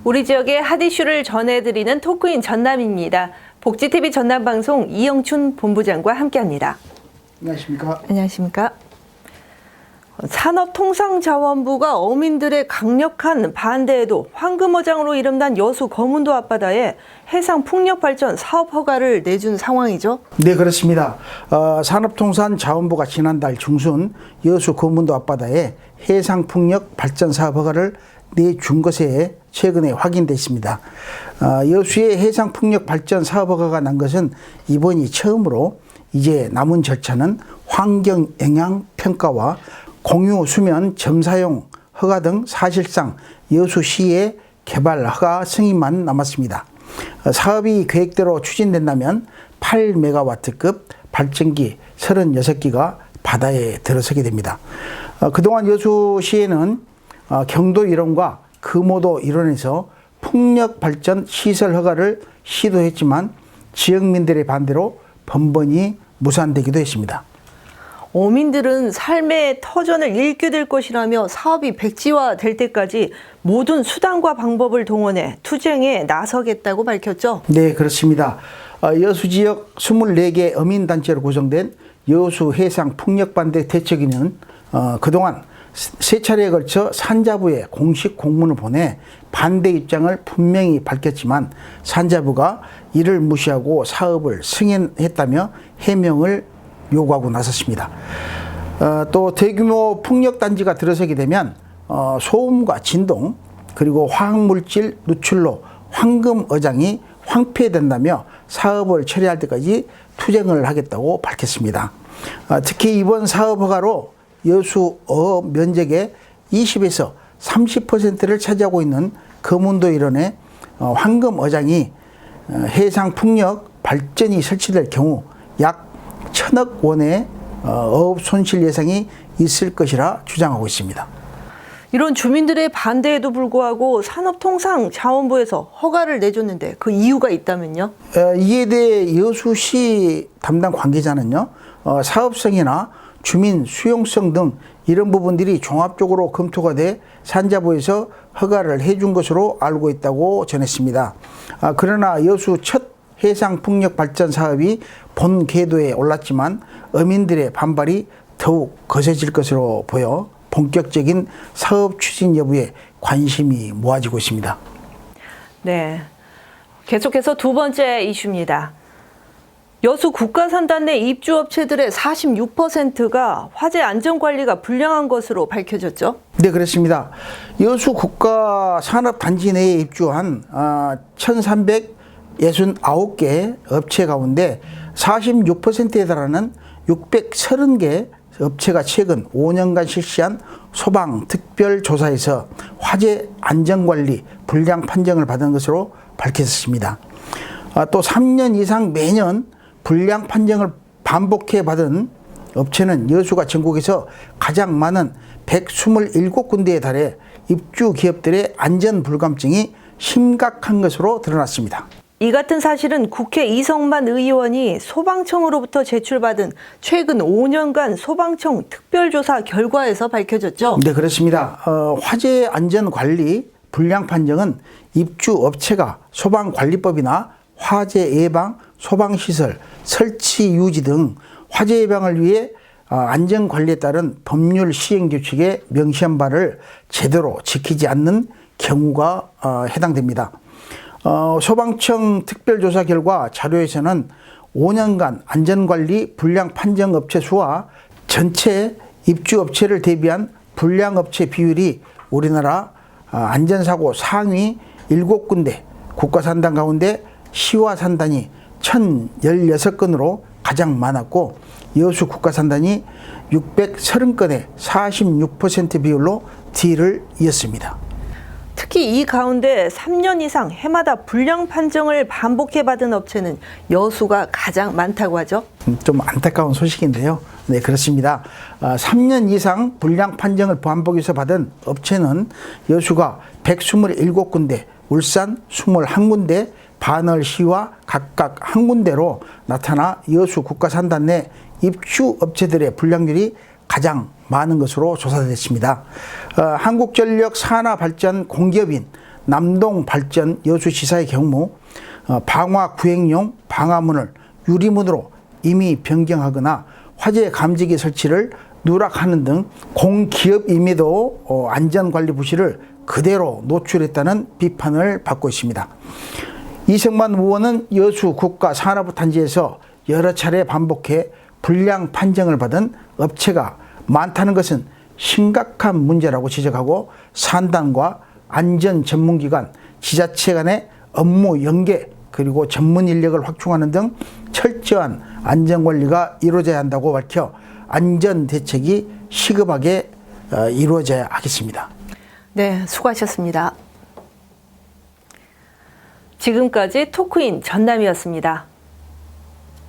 우리 지역의 핫 이슈를 전해드리는 토크인 전남입니다. 복지TV 전남방송 이영춘 본부장과 함께합니다. 안녕하십니까? 안녕하십니까? 산업통상자원부가 어민들의 강력한 반대에도 황금어장으로 이름난 여수 거문도 앞바다에 해상풍력발전 사업 허가를 내준 상황이죠? 네, 그렇습니다. 산업통상자원부가 지난달 중순 여수 거문도 앞바다에 해상풍력 발전 사업 허가를 내준 것에 최근에 확인됐습니다. 여수의 해상풍력 발전 사업 허가가 난 것은 이번이 처음으로 이제 남은 절차는 환경영향평가와 공유 수면 점사용 허가 등 사실상 여수시의 개발 허가 승인만 남았습니다. 사업이 계획대로 추진된다면 8메가와트급 발전기 36기가 바다에 들어서게 됩니다. 그동안 여수시에는 경도 일원과 금오도 일원에서 풍력 발전 시설 허가를 시도했지만 지역민들의 반대로 번번이 무산되기도 했습니다. 어민들은 삶의 터전을 잃게 될 것이라며 사업이 백지화될 때까지 모든 수단과 방법을 동원해 투쟁에 나서겠다고 밝혔죠. 네, 그렇습니다. 여수 지역 24개 어민단체로 구성된 여수 해상 풍력반대 대책위는 그동안 3차례에 걸쳐 산자부에 공식 공문을 보내 반대 입장을 분명히 밝혔지만 산자부가 이를 무시하고 사업을 승인했다며 해명을 요구하고 나섰습니다. 또 대규모 풍력단지가 들어서게 되면 소음과 진동 그리고 화학물질 누출로 황금어장이 황폐된다며 사업을 처리할 때까지 투쟁을 하겠다고 밝혔습니다. 특히 이번 사업 허가로 여수 어업 면적의 20에서 30%를 차지하고 있는 거문도 일원의 황금어장이 해상풍력 발전이 설치될 경우 약 1,000억 원의 어업 손실 예상이 있을 것이라 주장하고 있습니다. 이런 주민들의 반대에도 불구하고 산업통상자원부에서 허가를 내줬는데 그 이유가 있다면요? 이에 대해 여수시 담당 관계자는요, 사업성이나 주민 수용성 등 이런 부분들이 종합적으로 검토가 돼 산자부에서 허가를 해준 것으로 알고 있다고 전했습니다. 그러나 여수 첫 해상풍력 발전 사업이 본 궤도에 올랐지만 어민들의 반발이 더욱 거세질 것으로 보여 본격적인 사업 추진 여부에 관심이 모아지고 있습니다. 네, 계속해서 두 번째 이슈입니다. 여수 국가산단 내 입주업체들의 46%가 화재 안전관리가 불량한 것으로 밝혀졌죠? 네, 그렇습니다. 여수 국가산업단지 내에 입주한 1,369개 업체 가운데 46%에 달하는 630개 업체가 최근 5년간 실시한 소방 특별조사에서 화재 안전관리 불량 판정을 받은 것으로 밝혀졌습니다. 또 3년 이상 매년 불량 판정을 반복해 받은 업체는 여수가 전국에서 가장 많은 127군데에 달해 입주 기업들의 안전 불감증이 심각한 것으로 드러났습니다. 이 같은 사실은 국회 이성만 의원이 소방청으로부터 제출받은 최근 5년간 소방청 특별조사 결과에서 밝혀졌죠? 네, 그렇습니다. 화재 안전관리 불량 판정은 입주업체가 소방관리법이나 화재 예방, 소방시설, 설치 유지 등 화재 예방을 위해 안전관리에 따른 법률 시행규칙에 명시한 바를 제대로 지키지 않는 경우가 해당됩니다. 소방청 특별조사 결과 자료에서는 5년간 안전관리 불량 판정 업체 수와 전체 입주업체를 대비한 불량업체 비율이 우리나라 안전사고 상위 7군데 국가산단 가운데 시와 산단이 1,016건으로 가장 많았고 여수 국가산단이 630건의 46% 비율로 뒤를 이었습니다. 특히 이 가운데 3년 이상 해마다 불량 판정을 반복해 받은 업체는 여수가 가장 많다고 하죠? 좀 안타까운 소식인데요. 네, 그렇습니다. 3년 이상 불량 판정을 반복해서 받은 업체는 여수가 127군데, 울산 21군데, 반월시와 각각 한 군데로 나타나 여수 국가산단 내 입주업체들의 불량률이 가장 많은 것으로 조사됐습니다. 한국전력 산하발전 공기업인 남동발전 여수시사의 경우 방화 구행용 방화문을 유리문으로 이미 변경하거나 화재 감지기 설치를 누락하는 등 공기업임에도 안전관리 부실을 그대로 노출했다는 비판을 받고 있습니다. 이승만 의원은 여수 국가산업단지에서 여러 차례 반복해 불량 판정을 받은 업체가 많다는 것은 심각한 문제라고 지적하고 산단과 안전 전문기관, 지자체 간의 업무 연계 그리고 전문 인력을 확충하는 등 철저한 안전관리가 이루어져야 한다고 밝혀 안전대책이 시급하게 이루어져야 하겠습니다. 네, 수고하셨습니다. 지금까지 토크인 전남이었습니다.